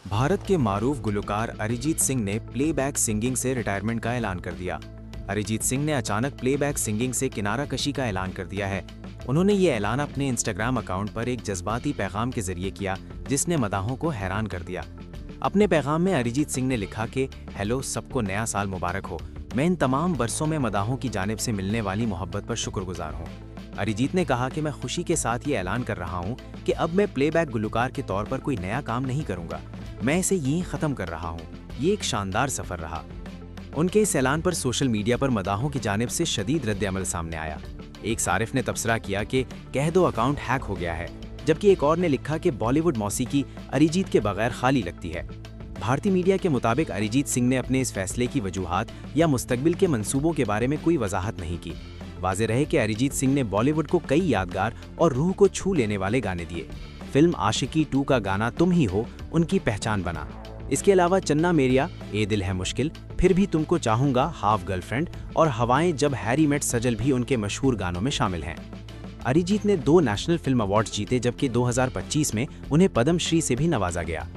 भारत के मारूफ गुलकार अरिजीत सिंह ने playback singing से रिटायरमेंट का ऐलान कर दिया। अरिजीत सिंह ने अचानक प्लेबैक सिंगिंग से किनारा कशी का ऐलान कर दिया है। उन्होंने ये ऐलान अपने इंस्टाग्राम अकाउंट पर एक जज्बाती पैगाम के जरिए किया, जिसने मदाहों को हैरान कर दिया। अपने पैगाम में अरिजीत सिंह ने लिखा कि हेलो, सबको नया साल मुबारक हो। मैं इन तमाम बरसों में मदाहों की जानिब से मिलने वाली मोहब्बत पर शुक्रगुजार हूँ। अरिजीत ने कहा कि मैं खुशी के साथ ये ऐलान कर रहा हूँ कि अब मैं प्लेबैक गुलकार के तौर पर कोई नया काम नहीं करूँगा। मैं इसे यहीं ख़त्म कर रहा हूँ। ये एक शानदार सफ़र रहा। उनके इस ऐलान पर सोशल मीडिया पर मदाहों की जानिब से शदीद रद्द-ए-अमल सामने आया। एक सारिफ ने तबसरा किया कि कह दो अकाउंट हैक हो गया है, जबकि एक और ने लिखा कि बॉलीवुड मौसीकी अरिजीत के बगैर खाली लगती है। भारतीय मीडिया के मुताबिक अरिजीत सिंह ने अपने इस फैसले की वजूहात या मुस्तकबिल के मंसूबों के बारे में कोई वजाहत नहीं की। वाज़ेह रहे कि अरिजीत सिंह ने बॉलीवुड को कई यादगार और रूह को छू लेने वाले गाने दिए। फिल्म आशिकी 2 का गाना तुम ही हो उनकी पहचान बना। इसके अलावा चन्ना मेरिया, ए दिल है मुश्किल, फिर भी तुमको चाहूंगा, हाफ गर्लफ्रेंड और हवाएं जब हैरी मेट सजल भी उनके मशहूर गानों में शामिल हैं। अरिजीत ने 2 नेशनल फिल्म अवार्ड्स जीते, जबकि 2025 में उन्हें पद्म श्री से भी नवाजा गया।